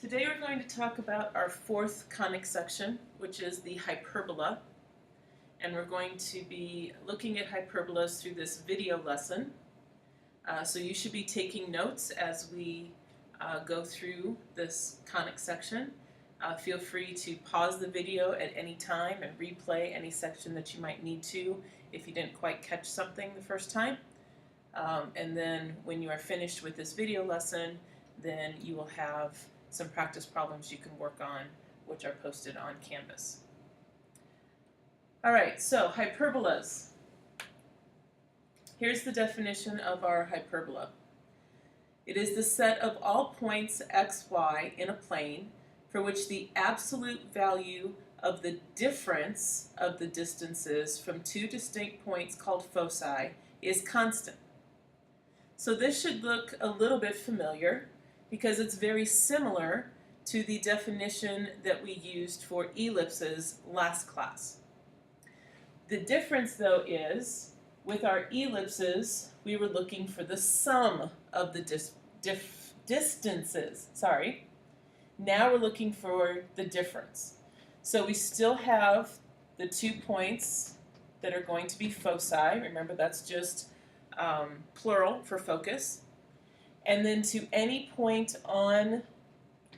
Today we're going to talk about our fourth conic section, which is the hyperbola. And we're going to be looking at hyperbolas through this video lesson. So you should be taking notes as we go through this conic section. Feel free to pause the video at any time and replay any section that you might need to if you didn't quite catch something the first time. And then when you are finished with this video lesson, then you will have some practice problems you can work on, which are posted on Canvas. All right, so hyperbolas. Here's the definition of our hyperbola. It is the set of all points x, y in a plane for which the absolute value of the difference of the distances from two distinct points called foci is constant. So this should look a little bit familiar because it's very similar to the definition that we used for ellipses last class. The difference, though, is with our ellipses, we were looking for the sum of the distances. Now we're looking for the difference. So we still have the 2 points that are going to be foci. Remember, that's just plural for focus. And then to any point on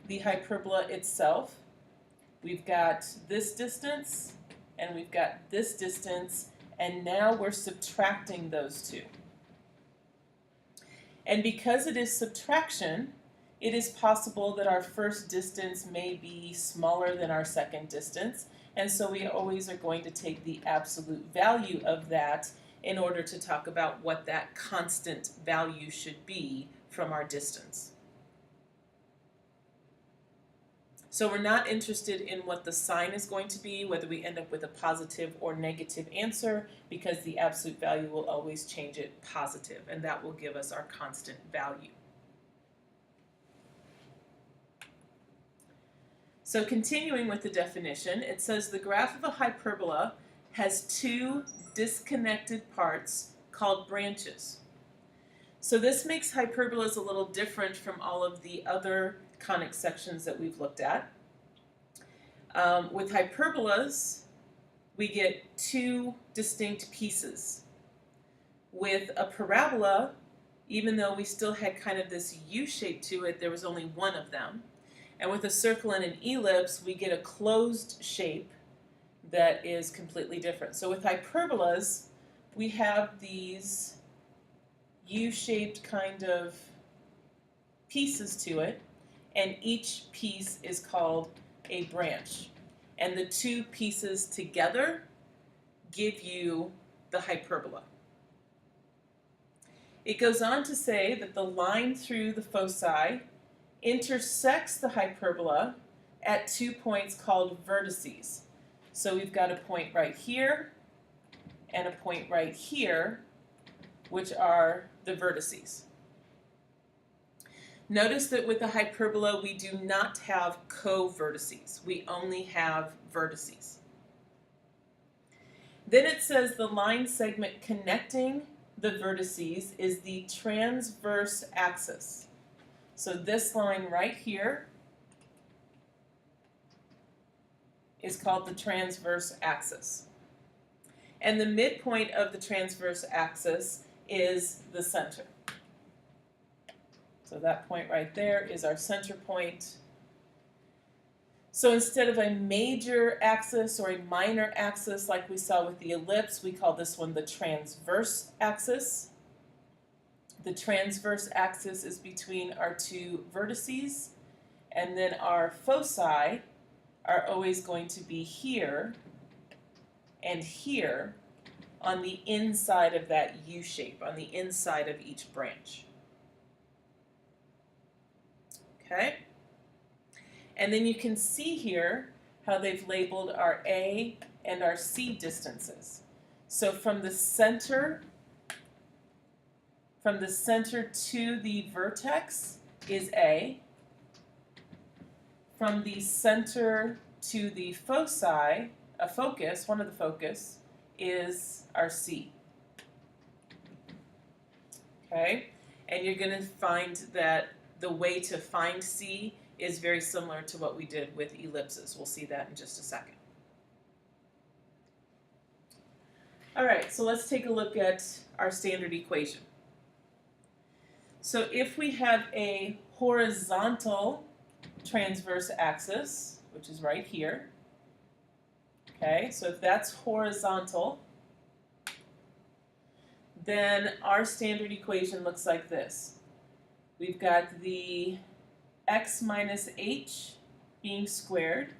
the hyperbola itself, we've got this distance and we've got this distance, and now we're subtracting those two. And because it is subtraction, it is possible that our first distance may be smaller than our second distance, and so we always are going to take the absolute value of that in order to talk about what that constant value should be from our distance. So we're not interested in what the sign is going to be, whether we end up with a positive or negative answer, because the absolute value will always change it positive, and that will give us our constant value. So continuing with the definition, it says the graph of a hyperbola has two disconnected parts called branches. So this makes hyperbolas a little different from all of the other conic sections that we've looked at. With hyperbolas, we get two distinct pieces. With a parabola, even though we still had kind of this U shape to it, there was only one of them. And with a circle and an ellipse, we get a closed shape that is completely different. So with hyperbolas, we have these U-shaped kind of pieces to it, and each piece is called a branch. And the two pieces together give you the hyperbola. It goes on to say that the line through the foci intersects the hyperbola at 2 points called vertices. So we've got a point right here and a point right here, which are the vertices. Notice that with the hyperbola, we do not have co-vertices. We only have vertices. Then it says the line segment connecting the vertices is the transverse axis. So this line right here is called the transverse axis. And the midpoint of the transverse axis is the center. So that point right there is our center point. So instead of a major axis or a minor axis like we saw with the ellipse, we call this one the transverse axis. The transverse axis is between our two vertices, and then our foci are always going to be here and here on the inside of that U shape, on the inside of each branch. Okay? And then you can see here how they've labeled our A and our C distances. So from the center to the vertex is A. From the center to the foci, a focus, one of the focus, is our C. Okay? And you're going to find that the way to find C is very similar to what we did with ellipses. We'll see that in just a second. All right, so let's take a look at our standard equation. So if we have a horizontal transverse axis, which is right here, okay, so if that's horizontal, then our standard equation looks like this. We've got the x minus h being squared.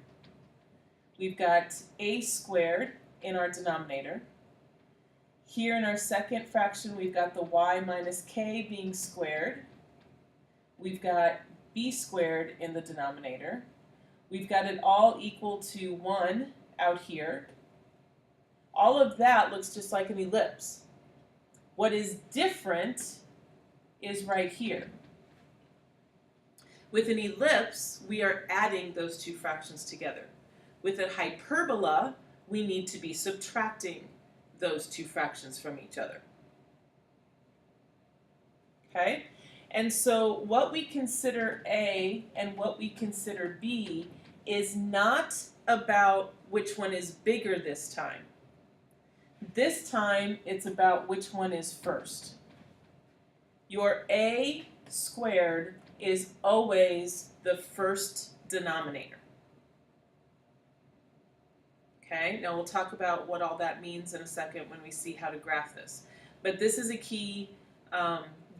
We've got a squared in our denominator. Here in our second fraction, we've got the y minus k being squared. We've got b squared in the denominator. We've got it all equal to 1 out here. All of that looks just like an ellipse. What is different is right here. With an ellipse, we are adding those two fractions together. With a hyperbola, we need to be subtracting those two fractions from each other. Okay? And so what we consider A and what we consider B is not about which one is bigger this time. This time, it's about which one is first. Your A squared is always the first denominator. Okay, now we'll talk about what all that means in a second when we see how to graph this. But this is a key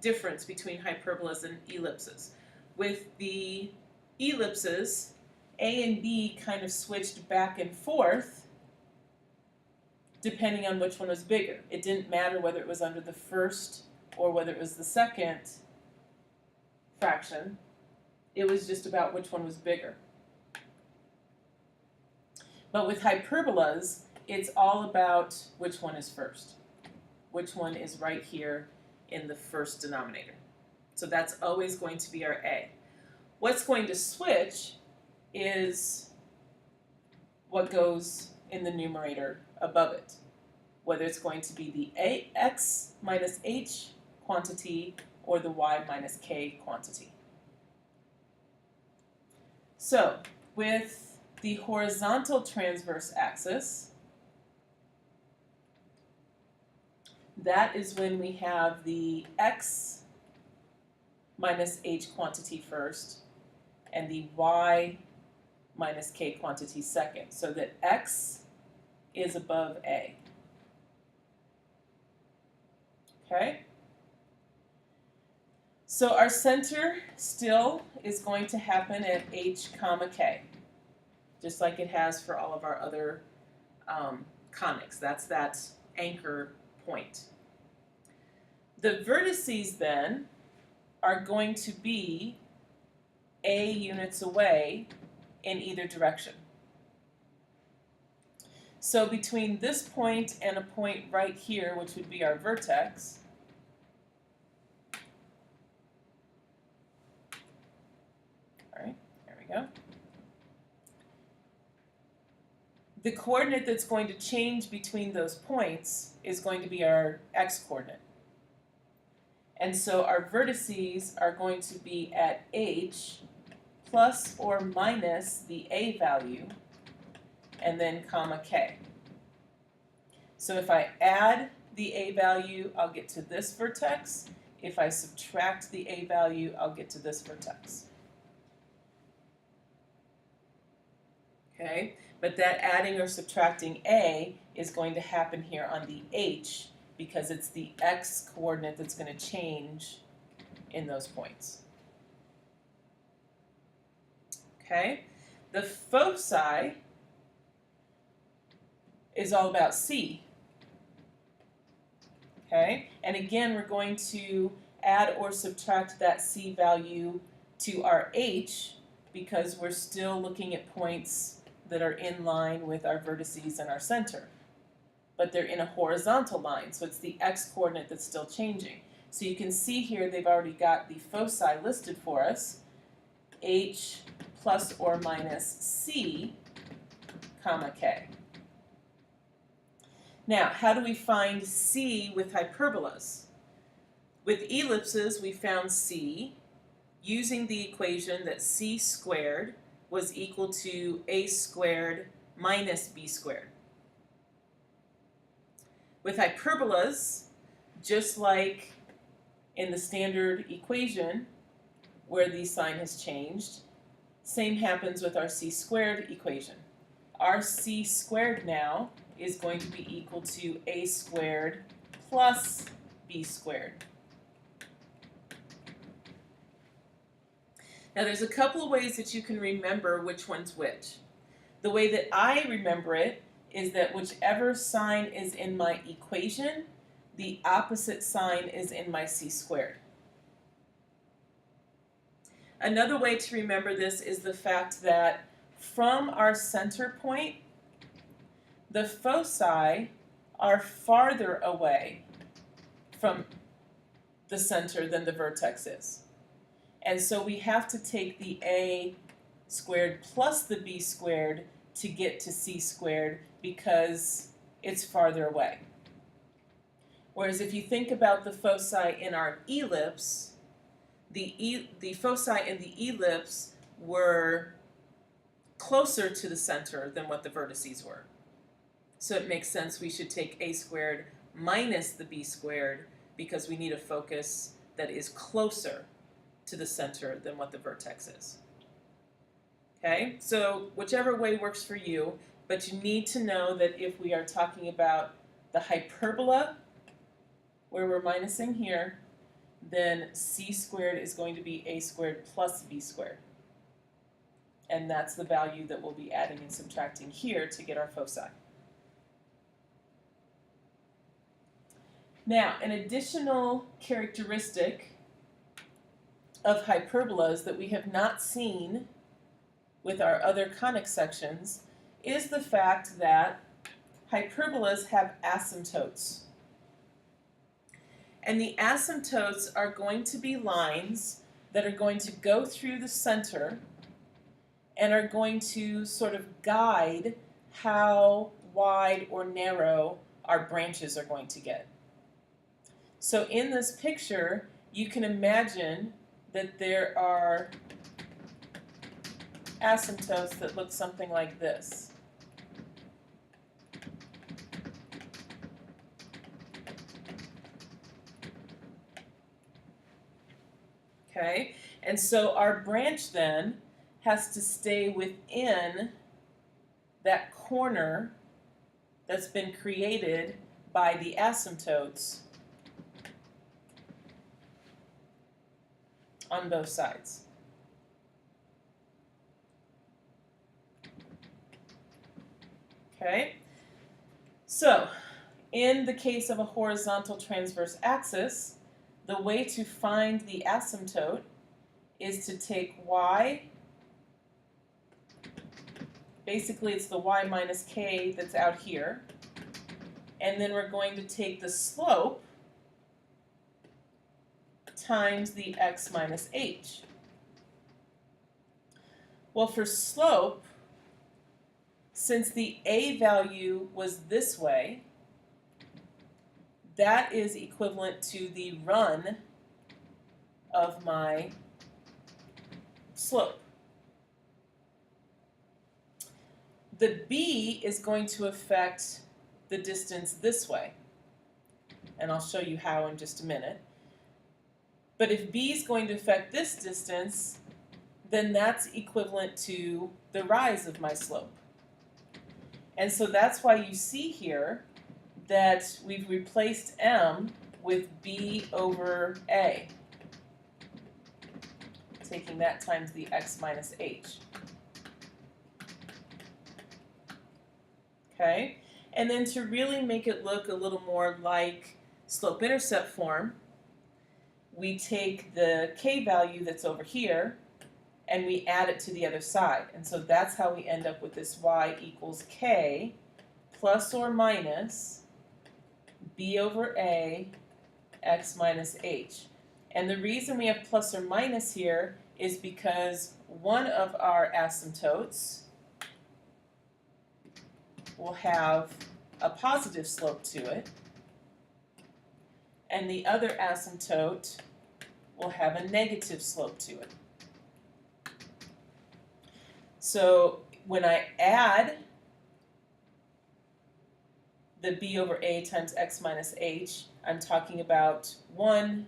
difference between hyperbolas and ellipses. With the ellipses, A and B kind of switched back and forth depending on which one was bigger. It didn't matter whether it was under the first or whether it was the second fraction. It was just about which one was bigger. But with hyperbolas, it's all about which one is first. Which one is right here in the first denominator. So that's always going to be our A. What's going to switch is what goes in the numerator above it. Whether it's going to be the x minus h quantity or the y minus k quantity. So with the horizontal transverse axis, that is when we have the x minus h quantity first and the y minus k quantity second, so that x is above a. Okay? So our center still is going to happen at h comma k, just like it has for all of our other conics. That's that anchor point. The vertices then are going to be a units away in either direction. So between this point and a point right here, which would be our vertex, all right, there we go. The coordinate that's going to change between those points is going to be our x-coordinate. And so our vertices are going to be at h plus or minus the a value, and then comma k. So if I add the a value, I'll get to this vertex. If I subtract the a value, I'll get to this vertex. Okay, but that adding or subtracting a is going to happen here on the h because it's the x coordinate that's going to change in those points. Okay, the foci is all about c. Okay, and again we're going to add or subtract that c value to our h because we're still looking at points that are in line with our vertices and our center. But they're in a horizontal line, so it's the x-coordinate that's still changing. So you can see here they've already got the foci listed for us, h plus or minus c, comma k. Now, how do we find c with hyperbolas? With ellipses, we found c using the equation that c squared was equal to a squared minus b squared. With hyperbolas, just like in the standard equation where the sign has changed, same happens with our c squared equation. Our c squared now is going to be equal to a squared plus b squared. Now there's a couple of ways that you can remember which one's which. The way that I remember it is that whichever sign is in my equation, the opposite sign is in my c squared. Another way to remember this is the fact that from our center point, the foci are farther away from the center than the vertex is. And so we have to take the a squared plus the b squared to get to c squared because it's farther away. Whereas if you think about the foci in our ellipse, the foci in the ellipse were closer to the center than what the vertices were. So it makes sense we should take a squared minus the b squared because we need a focus that is closer to the center than what the vertex is. Okay, so whichever way works for you, but you need to know that if we are talking about the hyperbola, where we're minusing here, then c squared is going to be a squared plus b squared. And that's the value that we'll be adding and subtracting here to get our foci. Now, an additional characteristic of hyperbolas that we have not seen with our other conic sections is the fact that hyperbolas have asymptotes. And the asymptotes are going to be lines that are going to go through the center and are going to sort of guide how wide or narrow our branches are going to get. So in this picture, you can imagine that there are asymptotes that look something like this. Okay, and so our branch then has to stay within that corner that's been created by the asymptotes on both sides. Okay, so in the case of a horizontal transverse axis, the way to find the asymptote is to take y, basically it's the y minus k that's out here, and then we're going to take the slope times the x minus h. Well, for slope, since the a value was this way, that is equivalent to the run of my slope. The b is going to affect the distance this way, and I'll show you how in just a minute. But if b is going to affect this distance, then that's equivalent to the rise of my slope. And so that's why you see here that we've replaced m with b over a, taking that times the x minus h. Okay, and then to really make it look a little more like slope-intercept form, we take the k value that's over here and we add it to the other side. And so that's how we end up with this y equals k plus or minus b over a x minus h. And the reason we have plus or minus here is because one of our asymptotes will have a positive slope to it, and the other asymptote will have a negative slope to it. So when I add the b over a times x minus h, I'm talking about one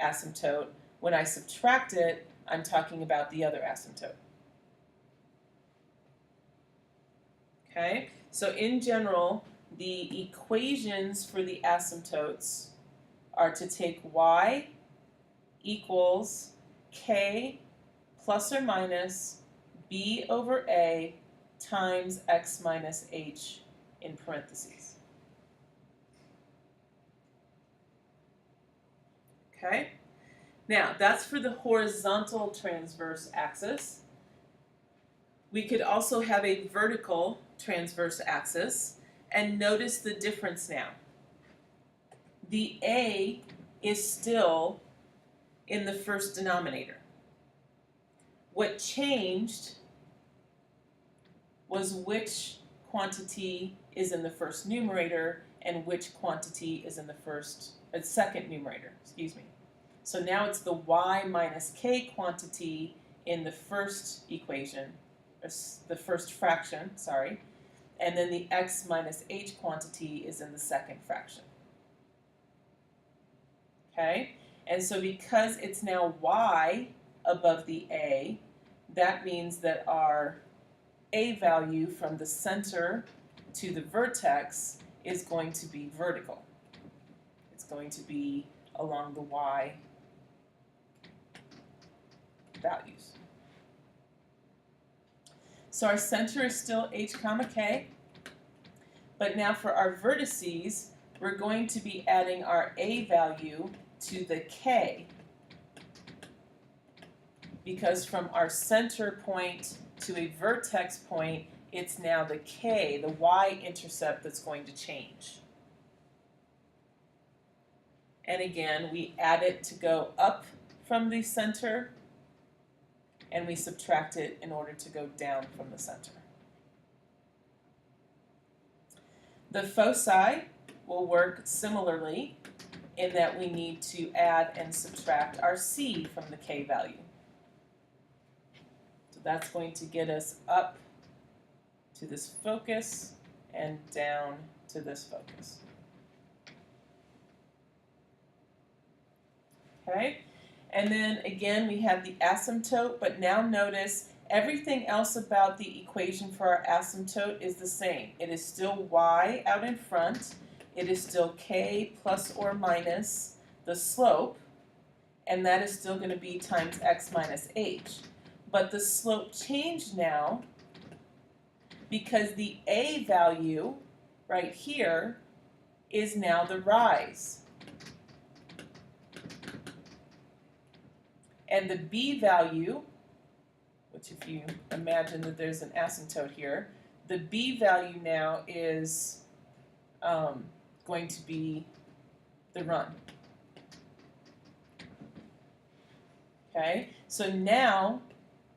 asymptote. When I subtract it, I'm talking about the other asymptote. Okay, so in general, the equations for the asymptotes are to take y equals k plus or minus b over a times x minus h in parentheses. Okay, now that's for the horizontal transverse axis. We could also have a vertical transverse axis, and notice the difference now. The a is still in the first denominator. What changed was which quantity is in the first numerator and which quantity is in the second numerator, excuse me. So now it's the y minus k quantity in the first equation, or the first fraction, sorry, and then the x minus h quantity is in the second fraction. Okay, and so because it's now y above the a, that means that our a value from the center to the vertex is going to be vertical. It's going to be along the y values. So our center is still h comma k, but now for our vertices, we're going to be adding our a value to the k, because from our center point to a vertex point, it's now the k, the y-intercept, that's going to change. And again, we add it to go up from the center, and we subtract it in order to go down from the center. The foci will work similarly in that we need to add and subtract our c from the k value. So that's going to get us up to this focus and down to this focus. Okay, and then again we have the asymptote, but now notice everything else about the equation for our asymptote is the same. It is still y out in front, it is still k plus or minus the slope, and that is still going to be times x minus h. But the slope changed now because the a value right here is now the rise. And the b value, which if you imagine that there's an asymptote here, the b value now is going to be the run. Okay, so now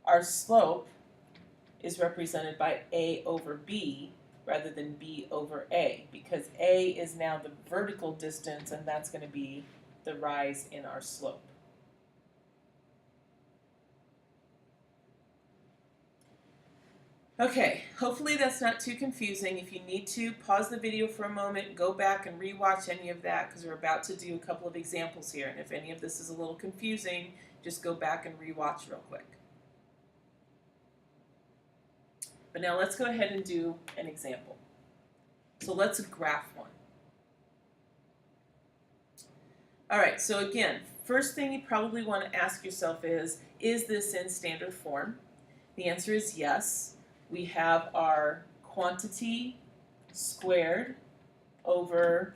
our slope is represented by a over b rather than b over a, because a is now the vertical distance, and that's going to be the rise in our slope. Okay, hopefully that's not too confusing. If you need to, pause the video for a moment, go back and rewatch any of that, because we're about to do a couple of examples here, and if any of this is a little confusing, just go back and rewatch real quick. But now let's go ahead and do an example. So let's graph one. Alright, so again, first thing you probably want to ask yourself is this in standard form? The answer is yes. We have our quantity squared over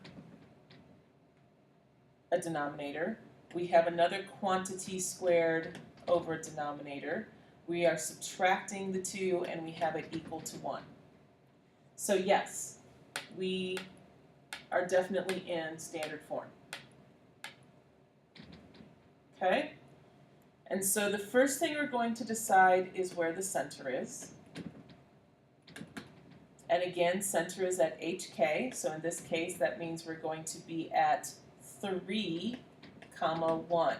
a denominator. We have another quantity squared over a denominator. We are subtracting the two, and we have it equal to 1. So yes, we are definitely in standard form. Okay? And so the first thing we're going to decide is where the center is. And again, center is at HK, so in this case that means we're going to be at 3, 1.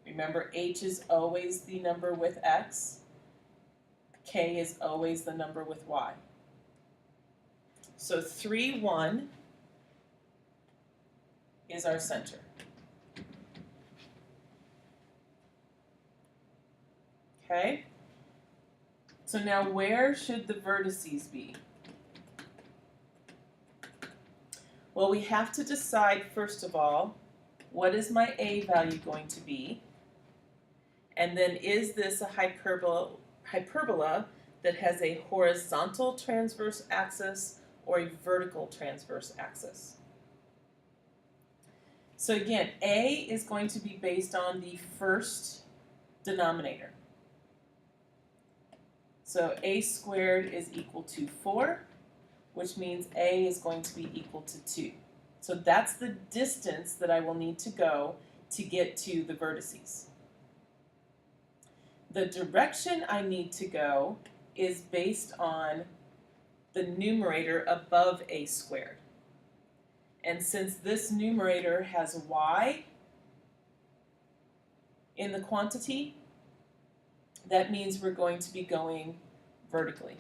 Remember, h is always the number with x. K is always the number with y. So 3, 1 is our center. Okay? So now where should the vertices be? Well, we have to decide, first of all, what is my A value going to be? And then is this a hyperbola that has a horizontal transverse axis or a vertical transverse axis? So again, A is going to be based on the first denominator. So A squared is equal to 4, which means A is going to be equal to 2. So that's the distance that I will need to go to get to the vertices. The direction I need to go is based on the numerator above A squared. And since this numerator has y in the quantity, that means we're going to be going vertically.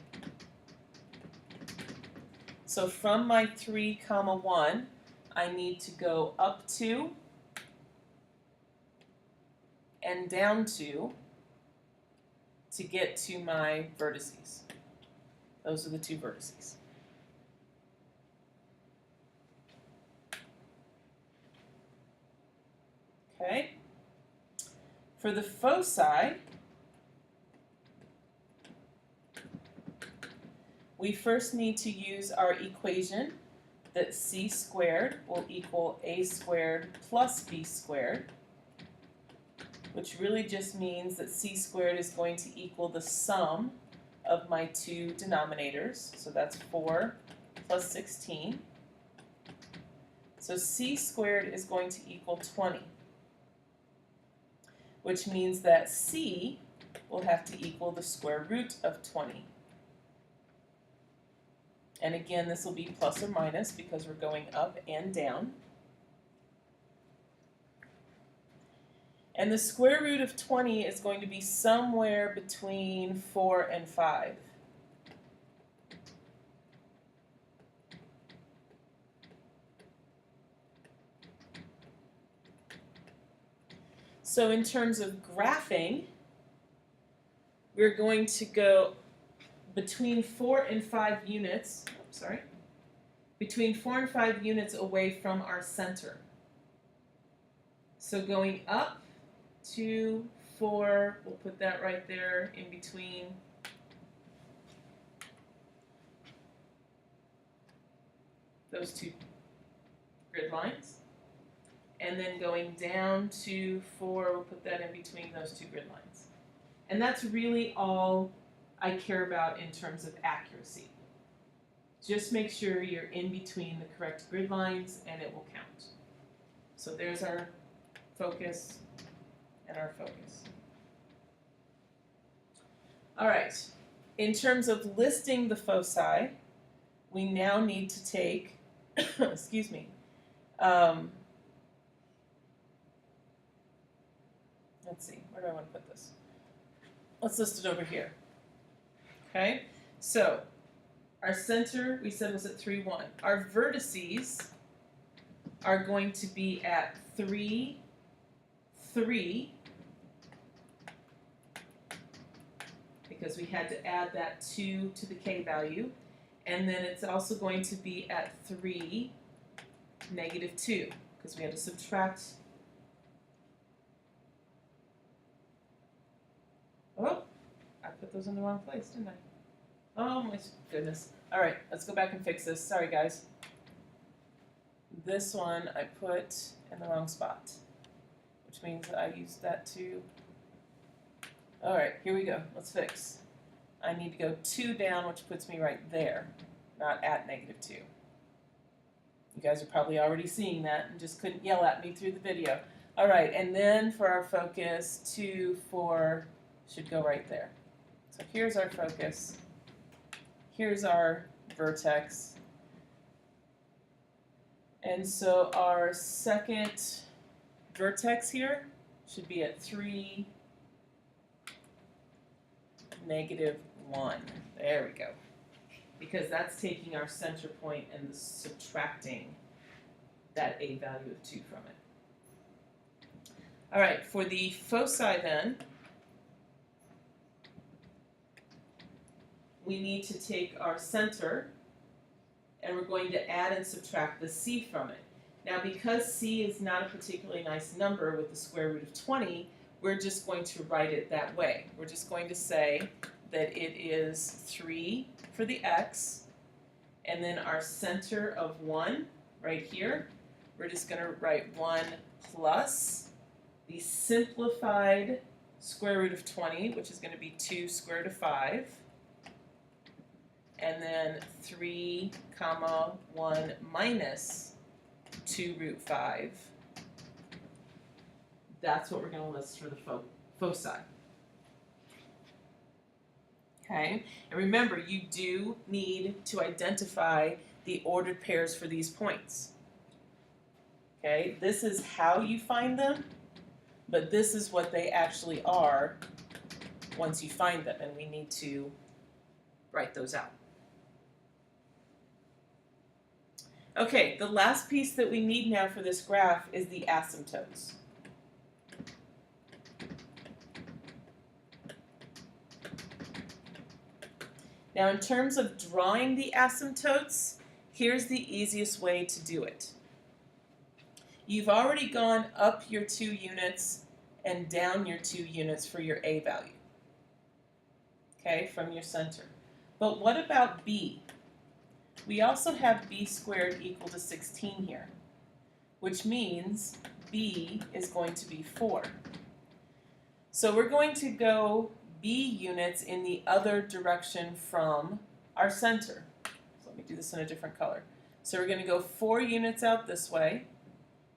So from my 3, 1, I need to go up 2 and down 2 to get to my vertices. Those are the 2 vertices. Okay? For the foci, we first need to use our equation that c squared will equal a squared plus b squared, which really just means that c squared is going to equal the sum of my 2 denominators. So that's 4 plus 16. So c squared is going to equal 20, which means that c will have to equal the square root of 20. And again, this will be plus or minus because we're going up and down. And the square root of 20 is going to be somewhere between 4 and 5. So in terms of graphing, we're going to go between 4 and 5 units, between 4 and 5 units away from our center. So going up 2, 4, we'll put that right there in between those 2 grid lines. And then going down to 4, we'll put that in between those 2 grid lines. And that's really all I care about in terms of accuracy. Just make sure you're in between the correct grid lines and it will count. So there's our focus and our focus. All right, in terms of listing the foci, we now need to take, excuse me, let's see, where do I want to put this? Let's list it over here. Okay, so our center we said was at 3, 1. Our vertices are going to be at 3, 3, because we had to add that 2 to the k value, and then it's also going to be at 3, -2, because we had to subtract. Oh, I put those in the wrong place, didn't I? Oh my goodness. All right, let's go back and fix this. Sorry, guys. This one I put in the wrong spot, which means that I used that to. All right, here we go. Let's fix. I need to go 2 down, which puts me right there, not at -2. You guys are probably already seeing that and just couldn't yell at me through the video. All right, and then for our focus, 2, 4 should go right there. So here's our focus. Here's our vertex. And so our second vertex here should be at 3, -1. There we go. Because that's taking our center point and subtracting that a value of 2 from it. All right, for the foci then, we need to take our center and we're going to add and subtract the c from it. Now because c is not a particularly nice number with the square root of 20, we're just going to write it that way. We're just going to say that it is 3 for the x, and then our center of 1 right here, we're just going to write 1 plus the simplified square root of 20, which is going to be 2 square root of 5, and then 3 comma 1 minus 2 root 5. That's what we're going to list for the foci. Okay, and remember, you do need to identify the ordered pairs for these points. Okay, this is how you find them, but this is what they actually are once you find them, and we need to write those out. Okay, the last piece that we need now for this graph is the asymptotes. Now in terms of drawing the asymptotes, here's the easiest way to do it. You've already gone up your 2 units and down your 2 units for your a value, okay, from your center. But what about b? We also have b squared equal to 16 here, which means b is going to be 4. So we're going to go b units in the other direction from our center. So let me do this in a different color. So we're going to go 4 units out this way,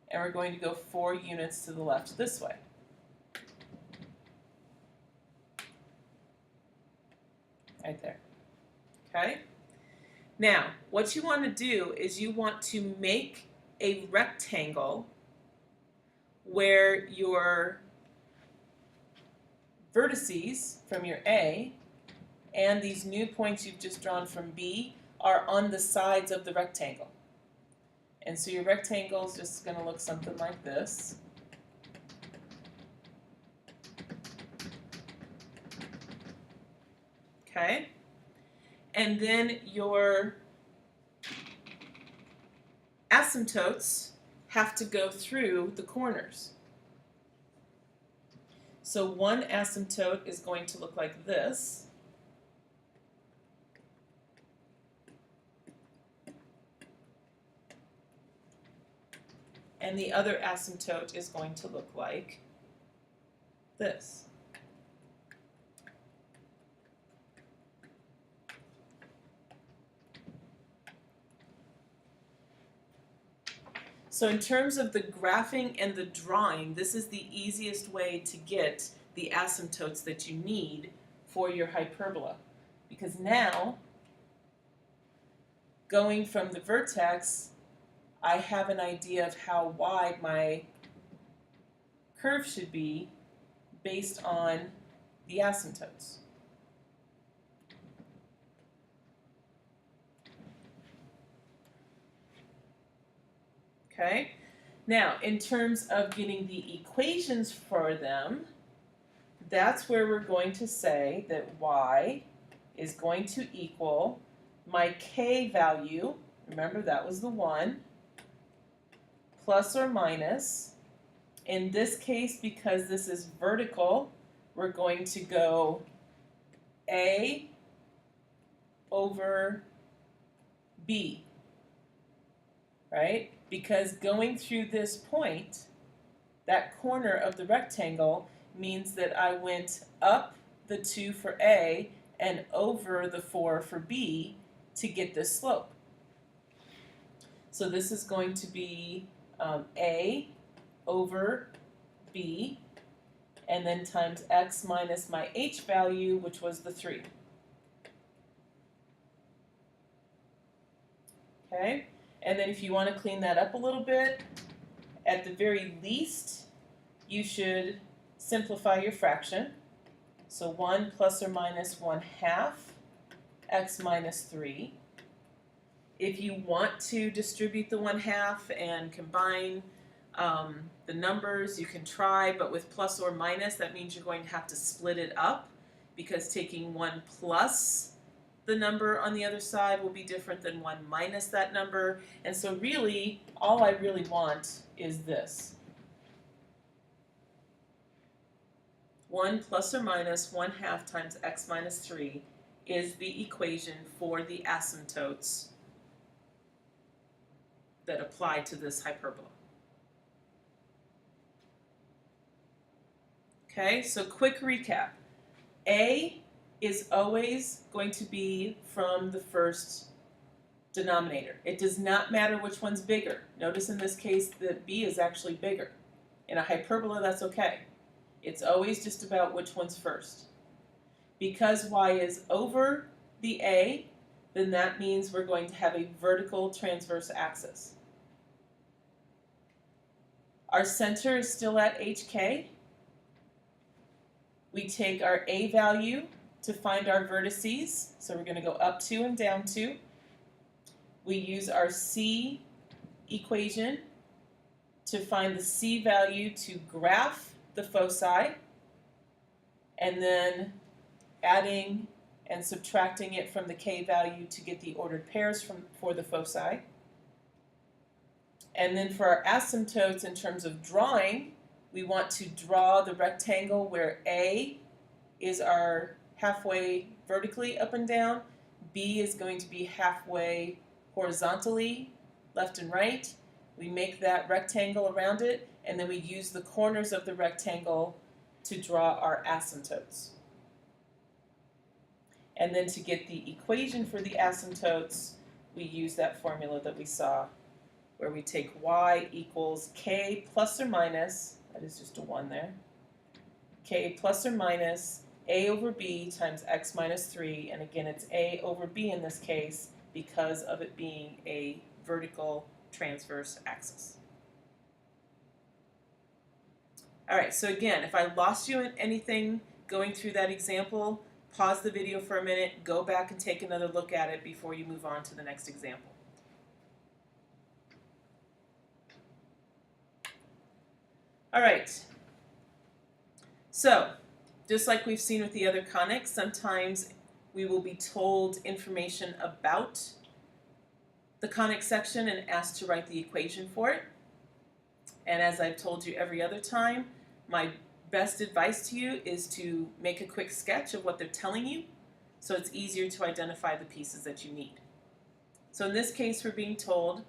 and we're going to go 4 units to the left this way. Right there. Okay? Now, what you want to do is you want to make a rectangle where your vertices from your A and these new points you've just drawn from B are on the sides of the rectangle. And so your rectangle is just going to look something like this. Okay? And then your asymptotes have to go through the corners. So one asymptote is going to look like this. And the other asymptote is going to look like this. So in terms of the graphing and the drawing, this is the easiest way to get the asymptotes that you need for your hyperbola. Because now, going from the vertex, I have an idea of how wide my curve should be based on the asymptotes. Okay? Now, in terms of getting the equations for them, that's where we're going to say that y is going to equal my k value, remember that was the 1, plus or minus. In this case, because this is vertical, we're going to go a over b, right? Because going through this point, that corner of the rectangle means that I went up the 2 for A and over the 4 for B to get this slope. So this is going to be A over B, and then times x minus my h value, which was the 3. Okay? And then if you want to clean that up a little bit, at the very least, you should simplify your fraction. So 1 plus or minus 1/2 x minus 3. If you want to distribute the 1/2 and combine the numbers, you can try, but with plus or minus, that means you're going to have to split it up, because taking 1 plus the number on the other side will be different than 1 minus that number. And so really, all I really want is this. 1 plus or minus 1/2 times x minus 3 is the equation for the asymptotes that apply to this hyperbola. Okay, so quick recap. A is always going to be from the first denominator. It does not matter which one's bigger. Notice in this case that B is actually bigger. In a hyperbola, that's okay. It's always just about which one's first. Because y is over the A, then that means we're going to have a vertical transverse axis. Our center is still at HK. We take our A value to find our vertices, so we're going to go up 2 and down 2. We use our C equation to find the C value to graph the foci, and then adding and subtracting it from the K value to get the ordered pairs for the foci. And then for our asymptotes, in terms of drawing, we want to draw the rectangle where A is our halfway vertically up and down, B is going to be halfway horizontally left and right. We make that rectangle around it, and then we use the corners of the rectangle to draw our asymptotes. And then to get the equation for the asymptotes, we use that formula that we saw, where we take y equals k plus or minus, that is just a 1 there, k plus or minus a over b times x minus 3, and again it's a over b in this case because of it being a vertical transverse axis. Alright, so again, if I lost you in anything going through that example, pause the video for a minute, go back and take another look at it before you move on to the next example. Alright, so just like we've seen with the other conics, sometimes we will be told information about the conic section and asked to write the equation for it. And as I've told you every other time, my best advice to you is to make a quick sketch of what they're telling you, so it's easier to identify the pieces that you need. So in this case, we're being told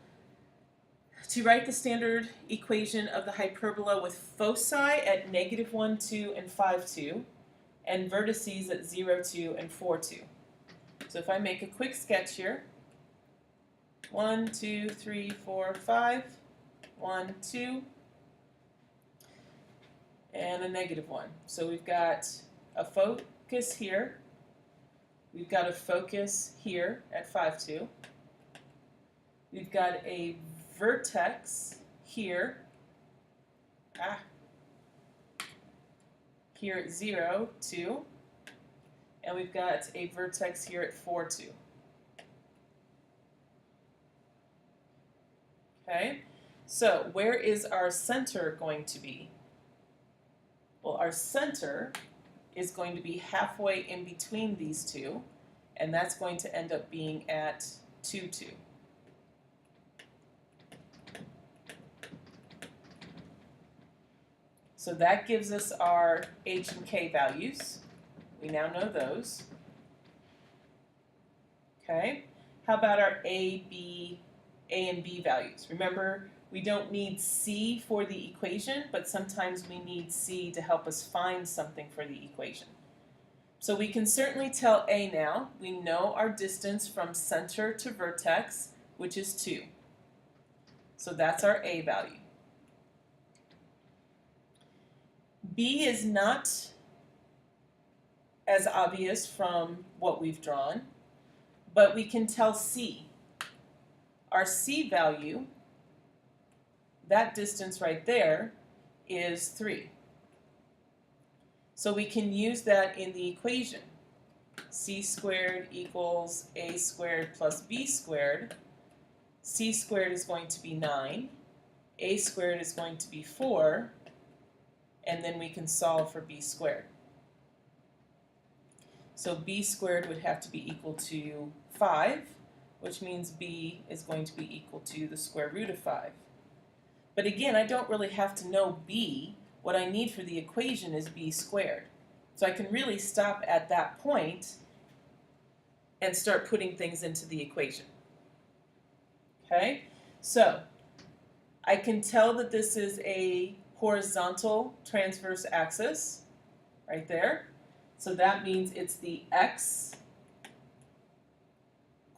to write the standard equation of the hyperbola with foci at -1, 2, and 5, 2, and vertices at 0, 2, and 4, 2. So if I make a quick sketch here, 1, 2, 3, 4, 5, 1, 2, and a -1. So we've got a focus here, we've got a focus here at 5, 2, we've got a vertex here, here at 0, 2, and we've got a vertex here at 4, 2. Okay, so where is our center going to be? Well, our center is going to be halfway in between these two, and that's going to end up being at 2, 2. So that gives us our h and k values. We now know those. Okay, how about our A and B values? Remember, we don't need C for the equation, but sometimes we need C to help us find something for the equation. So we can certainly tell A now. We know our distance from center to vertex, which is 2. So that's our A value. B is not as obvious from what we've drawn, but we can tell C. Our C value, that distance right there, is 3. So we can use that in the equation. C squared equals A squared plus B squared. C squared is going to be 9. A squared is going to be 4. And then we can solve for B squared. So B squared would have to be equal to 5, which means B is going to be equal to the square root of 5. But again, I don't really have to know B. What I need for the equation is B squared. So I can really stop at that point and start putting things into the equation. Okay, so I can tell that this is a horizontal transverse axis right there. So that means it's the x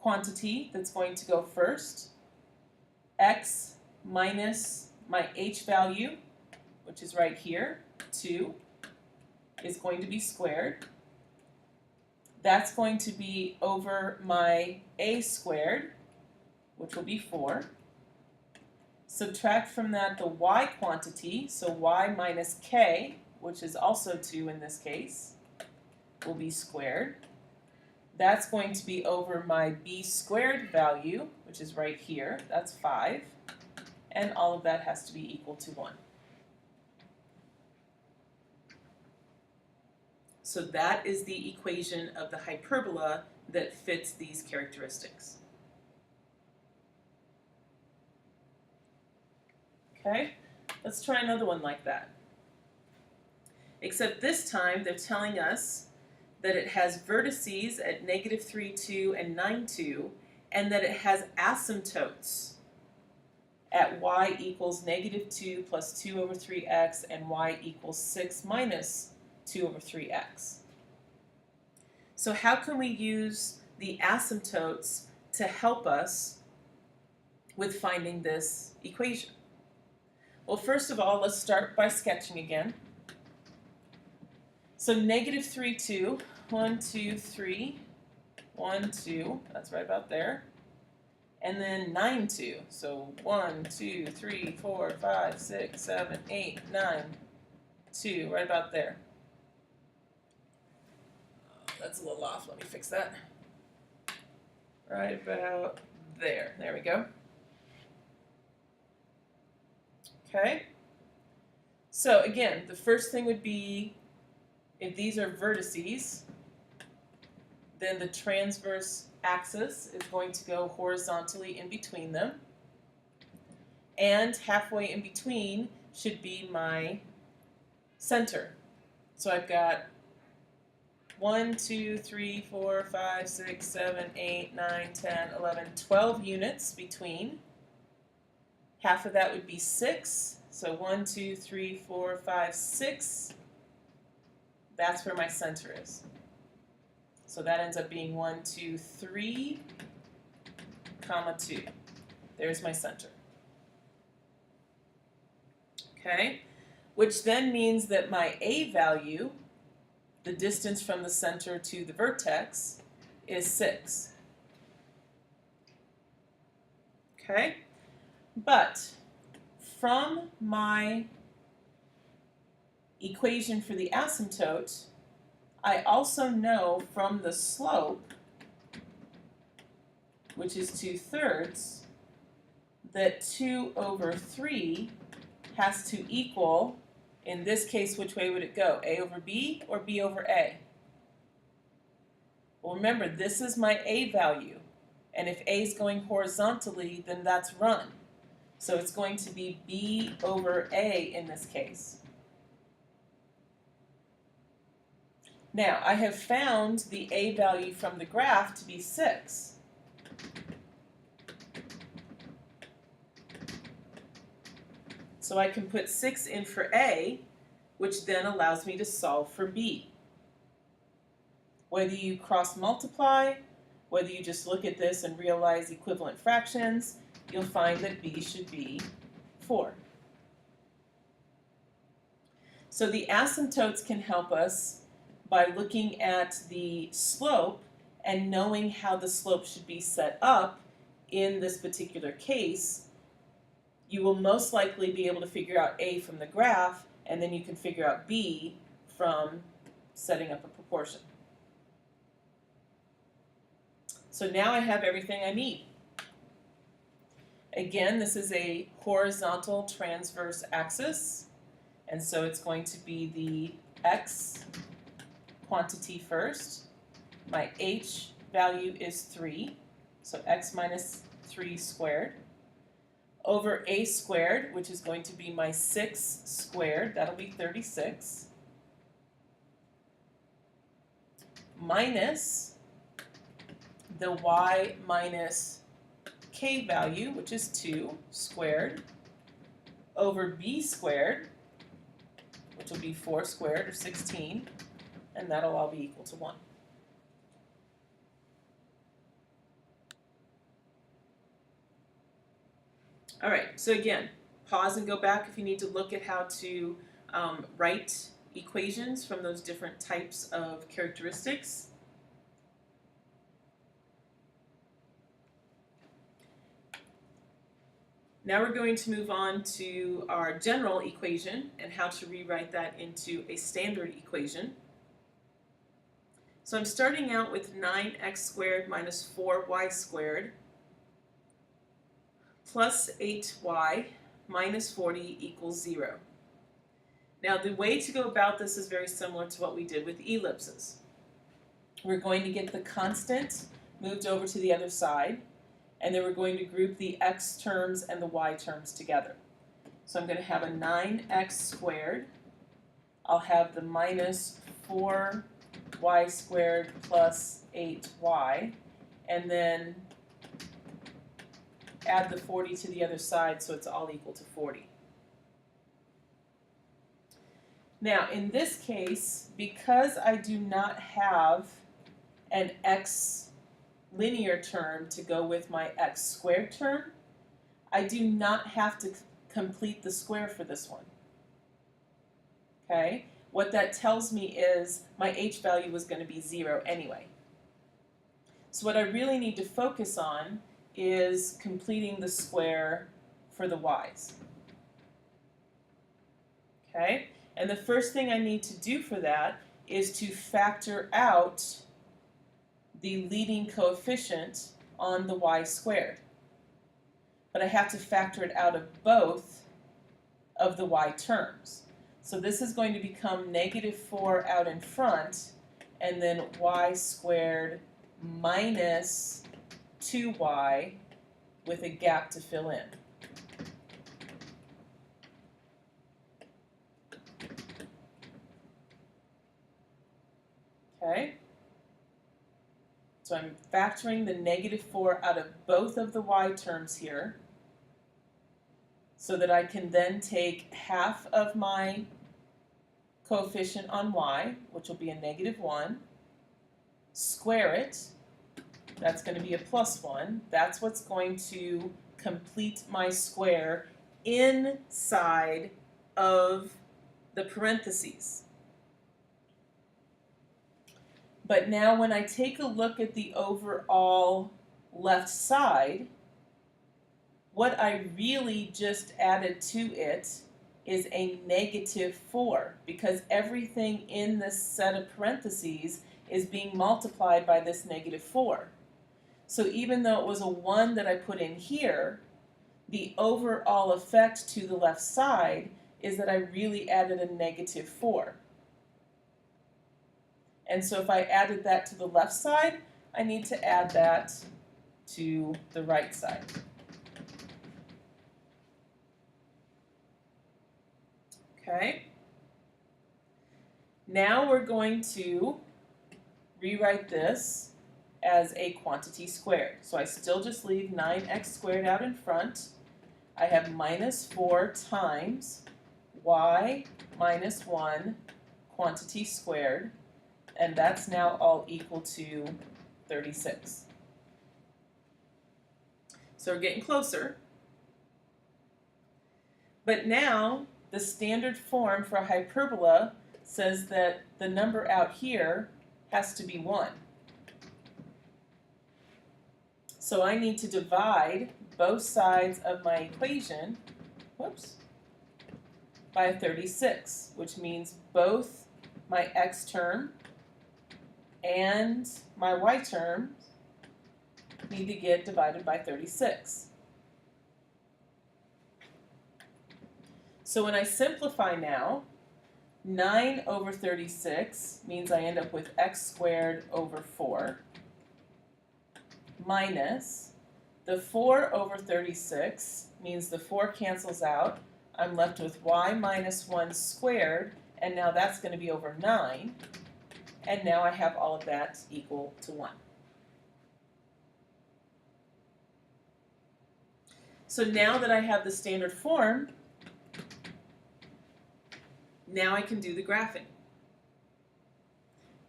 quantity that's going to go first. X minus my h value, which is right here, 2, is going to be squared. That's going to be over my a squared, which will be 4. Subtract from that the y quantity, so y minus k, which is also 2 in this case, will be squared. That's going to be over my b squared value, which is right here, that's 5. And all of that has to be equal to 1. So that is the equation of the hyperbola that fits these characteristics. Okay, let's try another one like that. Except this time they're telling us that it has vertices at -3, 2, and 9, 2, and that it has asymptotes at y equals -2 plus 2 over 3x and y equals 6 minus 2 over 3x. So how can we use the asymptotes to help us with finding this equation? Well, first of all, let's start by sketching again. So -3, 2, 1, 2, 3, 1, 2, that's right about there. And then 9, 2, so 1, 2, 3, 4, 5, 6, 7, 8, 9, 2, right about there. That's a little off, let me fix that. Right about there, there we go. Okay, so again, the first thing would be, if these are vertices, then the transverse axis is going to go horizontally in between them. And halfway in between should be my center. So I've got 1, 2, 3, 4, 5, 6, 7, 8, 9, 10, 11, 12 units between. Half of that would be 6. So 1, 2, 3, 4, 5, 6. That's where my center is. So that ends up being 1, 2, 3, comma 2. There's my center. Okay, which then means that my a value, the distance from the center to the vertex, is 6. Okay, but from my equation for the asymptote, I also know from the slope, which is 2/3, that 2 over 3 has to equal, in this case, which way would it go? A over B or B over A? Well, remember, this is my A value. And if A is going horizontally, then that's run. So it's going to be B over A in this case. Now, I have found the A value from the graph to be 6. So I can put 6 in for A, which then allows me to solve for B. Whether you cross multiply, whether you just look at this and realize equivalent fractions, you'll find that B should be 4. So the asymptotes can help us by looking at the slope and knowing how the slope should be set up in this particular case you will most likely be able to figure out A from the graph, and then you can figure out B from setting up a proportion. So now I have everything I need. Again, this is a horizontal transverse axis, and so it's going to be the x quantity first. My h value is 3, so x minus 3 squared, over a squared, which is going to be my 6 squared, that'll be 36, minus the y minus k value, which is 2 squared, over b squared, which will be 4 squared, or 16, and that'll all be equal to 1. All right, so again, pause and go back if you need to look at how to write equations from those different types of characteristics. Now we're going to move on to our general equation and how to rewrite that into a standard equation. So I'm starting out with 9x squared minus 4y squared plus 8y minus 40 equals 0. Now the way to go about this is very similar to what we did with ellipses. We're going to get the constant moved over to the other side, and then we're going to group the x terms and the y terms together. So I'm going to have a 9x squared. I'll have the minus 4y squared plus 8y, and then add the 40 to the other side so it's all equal to 40. Now in this case, because I do not have an x linear term to go with my x squared term, I do not have to complete the square for this one. Okay? What that tells me is my h value was going to be 0 anyway. So what I really need to focus on is completing the square for the y's. Okay? And the first thing I need to do for that is to factor out the leading coefficient on the y squared. But I have to factor it out of both of the y terms. So this is going to become negative 4 out in front, and then y squared minus 2y with a gap to fill in. Okay? So I'm factoring the negative 4 out of both of the y terms here, so that I can then take half of my coefficient on y, which will be a negative 1, square it. That's going to be a plus 1. That's what's going to complete my square inside of the parentheses. But now when I take a look at the overall left side, what I really just added to it is a negative 4, because everything in this set of parentheses is being multiplied by this negative 4. So even though it was a 1 that I put in here, the overall effect to the left side is that I really added a negative 4. And so if I added that to the left side, I need to add that to the right side. Okay? Now we're going to rewrite this as a quantity squared. So I still just leave 9x squared out in front. I have minus 4 times y minus 1 quantity squared, and that's now all equal to 36. So we're getting closer. But now the standard form for a hyperbola says that the number out here has to be 1. So I need to divide both sides of my equation by 36, which means both my x term and my y term need to get divided by 36. So when I simplify now, 9 over 36 means I end up with x squared over 4 minus the 4 over 36 means the 4 cancels out. I'm left with y minus 1 squared, and now that's going to be over 9. And now I have all of that equal to 1. So now that I have the standard form, now I can do the graphing.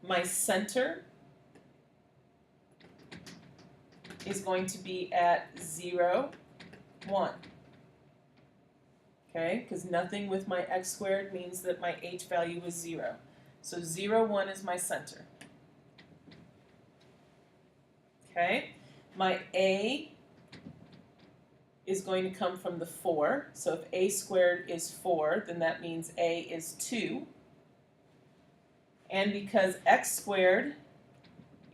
My center is going to be at 0, 1. Okay, because nothing with my x squared means that my h value is 0. So 0, 1 is my center. Okay, my a is going to come from the 4. So if a squared is 4, then that means a is 2. And because x squared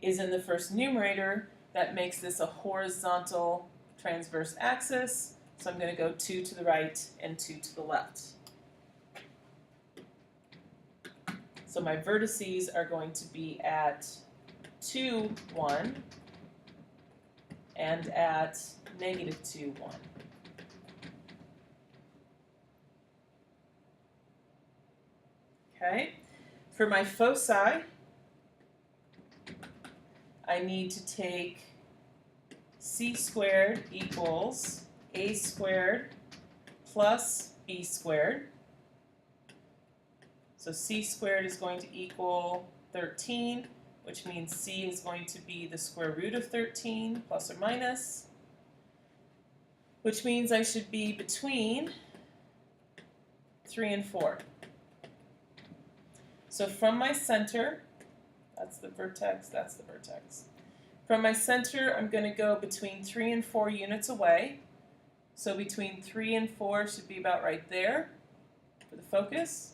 is in the first numerator, that makes this a horizontal transverse axis. So I'm going to go 2 to the right and 2 to the left. So my vertices are going to be at 2, 1 and at negative 2, 1. Okay, for my foci, I need to take c squared equals a squared plus b squared. So c squared is going to equal 13, which means c is going to be the square root of 13 plus or minus, which means I should be between 3 and 4. So from my center, that's the vertex, that's the vertex. From my center, I'm going to go between 3 and 4 units away. So between 3 and 4 should be about right there for the focus.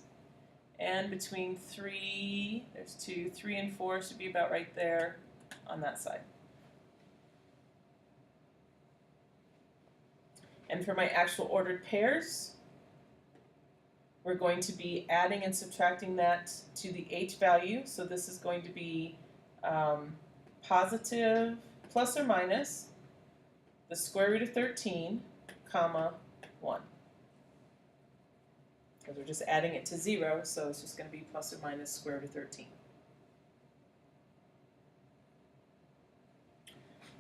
And between 3, there's 2, 3 and 4 should be about right there on that side. And for my actual ordered pairs, we're going to be adding and subtracting that to the h value. So this is going to be positive plus or minus the square root of 13, comma 1. Because we're just adding it to 0, so it's just going to be plus or minus square root of 13.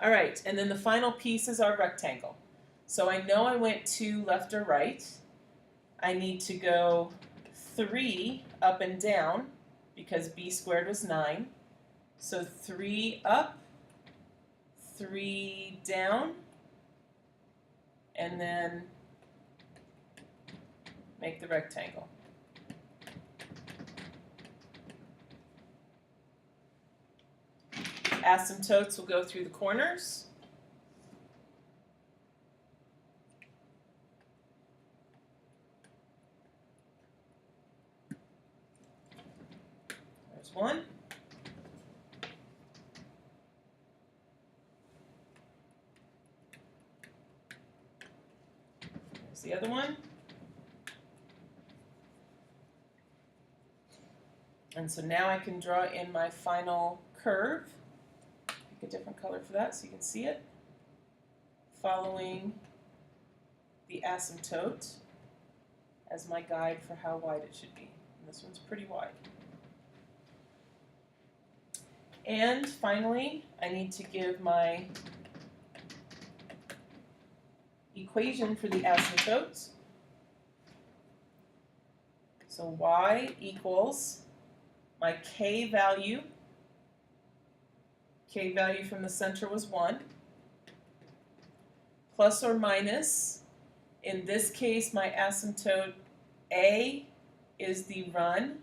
All right, and then the final piece is our rectangle. So I know I went 2 left or right. I need to go 3 up and down because b squared was 9. So 3 up, 3 down, and then make the rectangle. Asymptotes will go through the corners. There's one. There's the other one. And so now I can draw in my final curve. Pick a different color for that so you can see it. Following the asymptote as my guide for how wide it should be. And this one's pretty wide. And finally, I need to give my equation for the asymptotes. So y equals my k value from the center was 1, plus or minus, in this case my asymptote A is the run,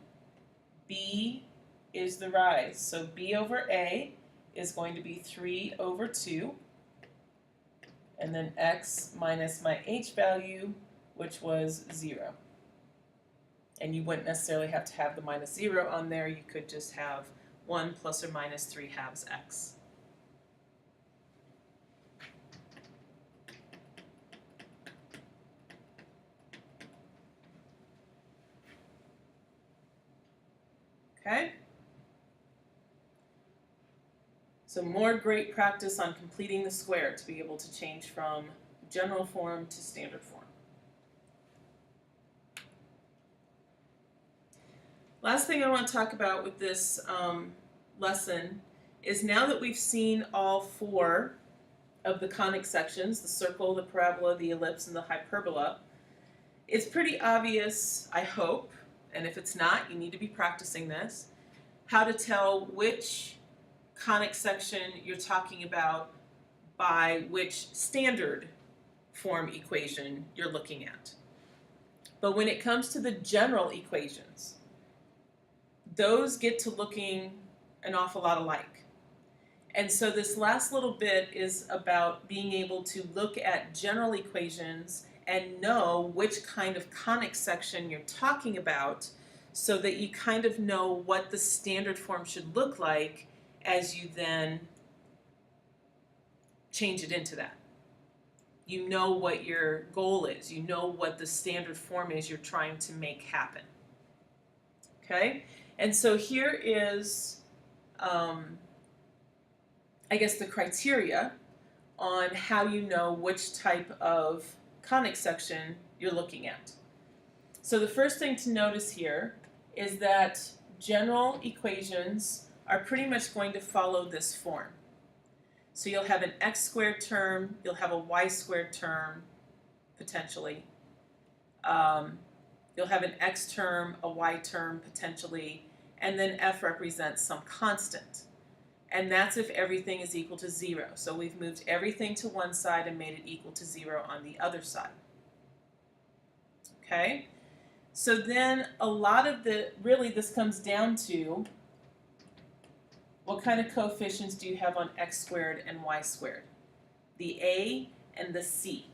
B is the rise. So B over A is going to be 3 over 2, and then x minus my h value which was 0. And you wouldn't necessarily have to have the minus 0 on there. You could just have 1 plus or minus 3 halves x. Okay? So more great practice on completing the square to be able to change from general form to standard form. Last thing I want to talk about with this lesson is now that we've seen all 4 of the conic sections, the circle, the parabola, the ellipse, and the hyperbola, it's pretty obvious, I hope, and if it's not, you need to be practicing this, how to tell which conic section you're talking about by which standard form equation you're looking at. But when it comes to the general equations, those get to looking an awful lot alike. And so this last little bit is about being able to look at general equations and know which kind of conic section you're talking about so that you kind of know what the standard form should look like as you then change it into that. You know what your goal is. You know what the standard form is you're trying to make happen. Okay? And so here is, I guess, the criteria on how you know which type of conic section you're looking at. So the first thing to notice here is that general equations are pretty much going to follow this form. So you'll have an x squared term, you'll have a y squared term, potentially. You'll have an x term, a y term, potentially, and then f represents some constant. And that's if everything is equal to 0. So we've moved everything to one side and made it equal to 0 on the other side. Okay? So then a lot of really this comes down to what kind of coefficients do you have on x squared and y squared? The a and the c.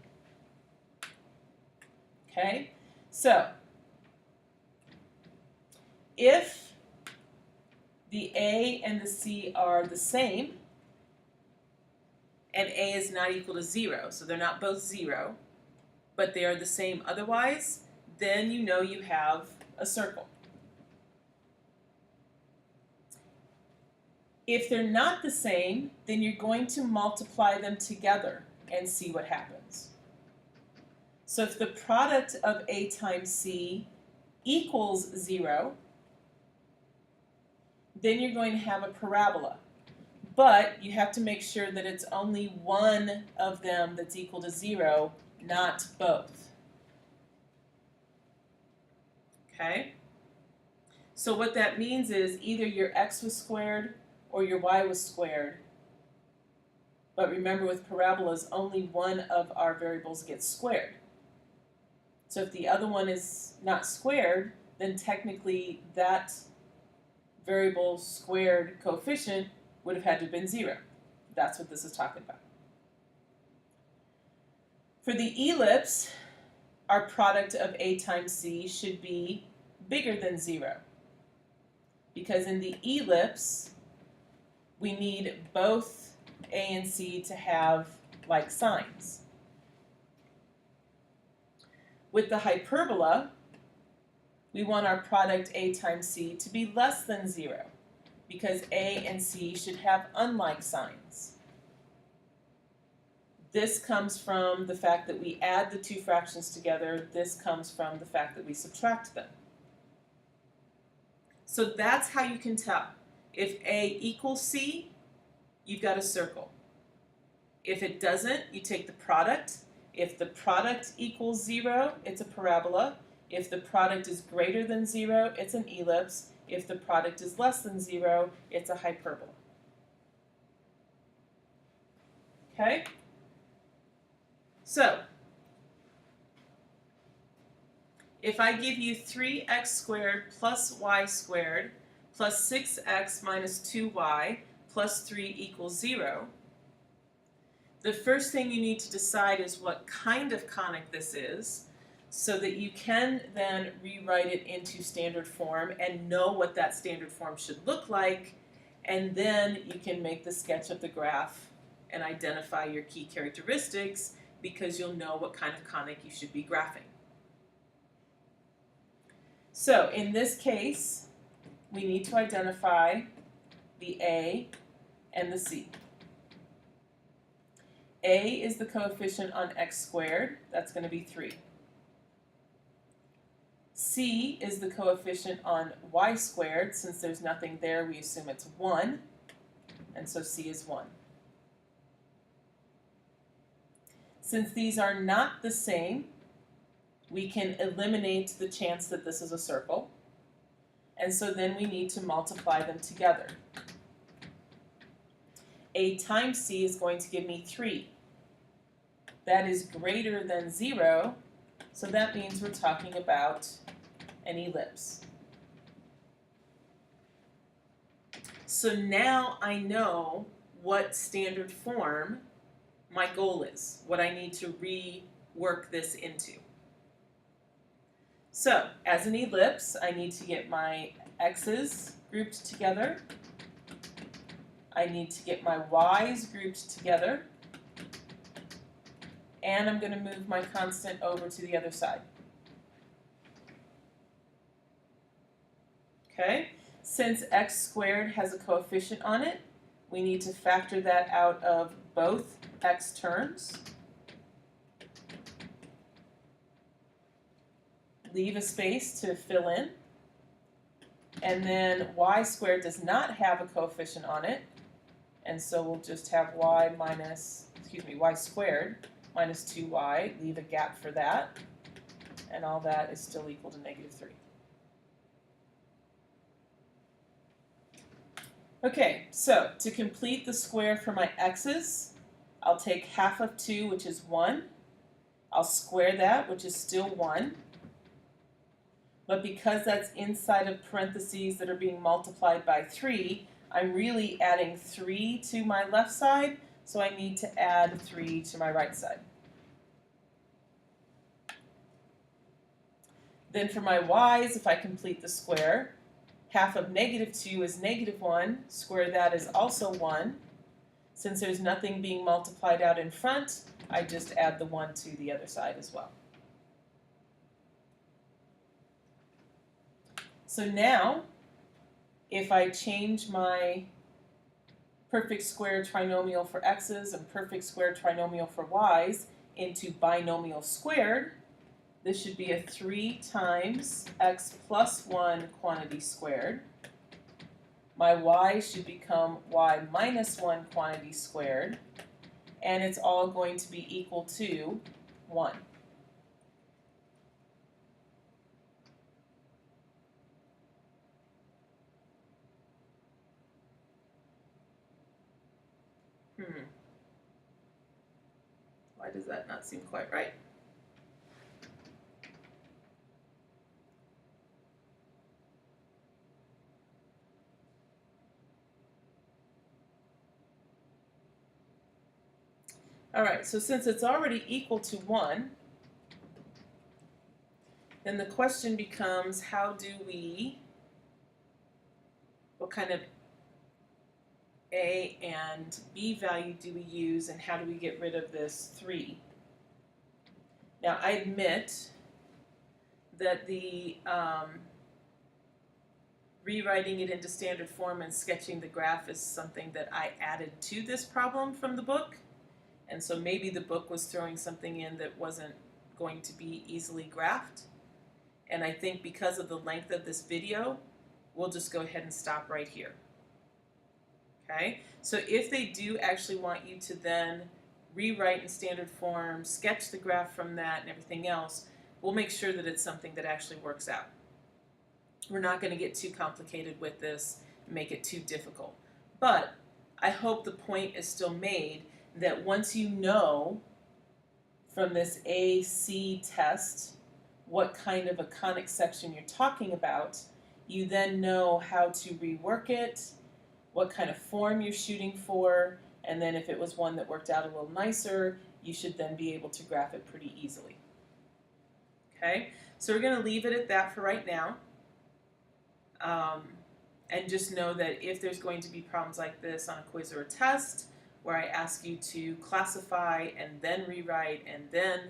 Okay? So if the a and the c are the same, and a is not equal to 0, so they're not both 0, but they are the same otherwise, then you know you have a circle. If they're not the same, then you're going to multiply them together and see what happens. So if the product of a times c equals 0, then you're going to have a parabola. But you have to make sure that it's only one of them that's equal to 0, not both. Okay? So what that means is either your x was squared or your y was squared. But remember, with parabolas, only one of our variables gets squared. So if the other one is not squared, then technically that variable squared coefficient would have had to have been 0. That's what this is talking about. For the ellipse, our product of a times c should be bigger than 0. Because in the ellipse, we need both a and c to have like signs. With the hyperbola, we want our product a times c to be less than 0, because a and c should have unlike signs. This comes from the fact that we add the two fractions together. This comes from the fact that we subtract them. So that's how you can tell. If a equals c, you've got a circle. If it doesn't, you take the product. If the product equals 0, it's a parabola. If the product is greater than 0, it's an ellipse. If the product is less than 0, it's a hyperbola. Okay? So, if I give you 3x squared plus y squared plus 6x minus 2y plus 3 equals 0, the first thing you need to decide is what kind of conic this is. so that you can then rewrite it into standard form and know what that standard form should look like, and then you can make the sketch of the graph and identify your key characteristics because you'll know what kind of conic you should be graphing. So in this case, we need to identify the A and the C. A is the coefficient on x squared, that's going to be 3. C is the coefficient on y squared. Since there's nothing there, we assume it's 1, and so C is 1. Since these are not the same, we can eliminate the chance that this is a circle, and so then we need to multiply them together. A times C is going to give me 3. That is greater than 0, so that means we're talking about an ellipse. So now I know what standard form my goal is, what I need to rework this into. So, as an ellipse, I need to get my x's grouped together. I need to get my y's grouped together. And I'm going to move my constant over to the other side. Okay? Since x squared has a coefficient on it, we need to factor that out of both x terms. Leave a space to fill in. And then y squared does not have a coefficient on it, and so we'll just have y squared minus 2y, leave a gap for that, and all that is still equal to -3. Okay, so to complete the square for my x's, I'll take half of 2, which is 1. I'll square that, which is still 1. But because that's inside of parentheses that are being multiplied by 3, I'm really adding 3 to my left side, so I need to add 3 to my right side. Then for my y's, if I complete the square, half of -2 is -1, square that is also 1. Since there's nothing being multiplied out in front, I just add the 1 to the other side as well. So now, if I change my perfect square trinomial for x's and perfect square trinomial for y's into binomial squared, this should be a 3 times x plus 1 quantity squared. My y should become y minus 1 quantity squared, and it's all going to be equal to 1. Why does that not seem quite right? All right, so since it's already equal to 1, then the question becomes, what kind of A and B value do we use, and how do we get rid of this 3? Now, I admit that the rewriting it into standard form and sketching the graph is something that I added to this problem from the book. And so maybe the book was throwing something in that wasn't going to be easily graphed. And I think because of the length of this video, we'll just go ahead and stop right here. Okay? So if they do actually want you to then rewrite in standard form, sketch the graph from that and everything else, we'll make sure that it's something that actually works out. We're not going to get too complicated with this and make it too difficult. But I hope the point is still made that once you know from this AC test what kind of a conic section you're talking about, you then know how to rework it, what kind of form you're shooting for, and then if it was one that worked out a little nicer, you should then be able to graph it pretty easily. Okay, so we're going to leave it at that for right now. And just know that if there's going to be problems like this on a quiz or a test, where I ask you to classify and then rewrite and then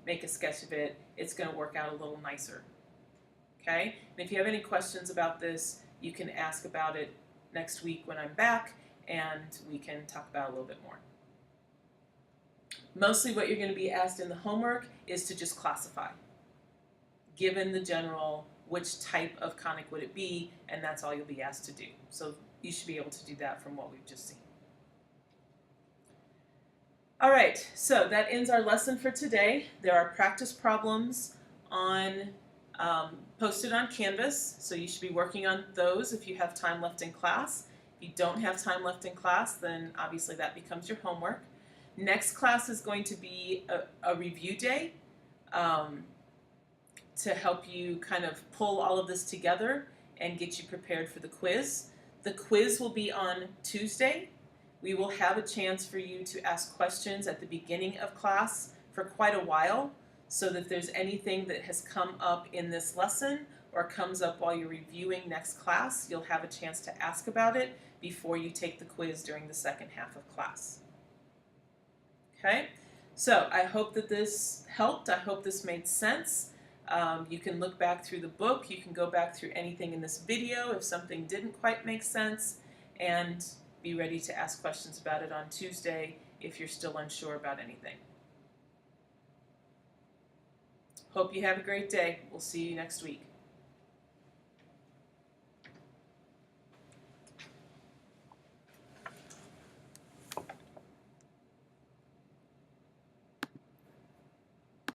make a sketch of it, it's going to work out a little nicer. Okay? And if you have any questions about this, you can ask about it next week when I'm back, and we can talk about it a little bit more. Mostly what you're going to be asked in the homework is to just classify, given the general which type of conic would it be, and that's all you'll be asked to do. So you should be able to do that from what we've just seen. All right, so that ends our lesson for today. There are practice problems posted on Canvas, so you should be working on those if you have time left in class. If you don't have time left in class, then obviously that becomes your homework. Next class is going to be a review day to help you kind of pull all of this together and get you prepared for the quiz. The quiz will be on Tuesday. We will have a chance for you to ask questions at the beginning of class for quite a while, so that if there's anything that has come up in this lesson or comes up while you're reviewing next class, you'll have a chance to ask about it before you take the quiz during the second half of class. Okay, so I hope that this helped. I hope this made sense. You can look back through the book. You can go back through anything in this video if something didn't quite make sense, and be ready to ask questions about it on Tuesday if you're still unsure about anything. Hope you have a great day. We'll see you next week.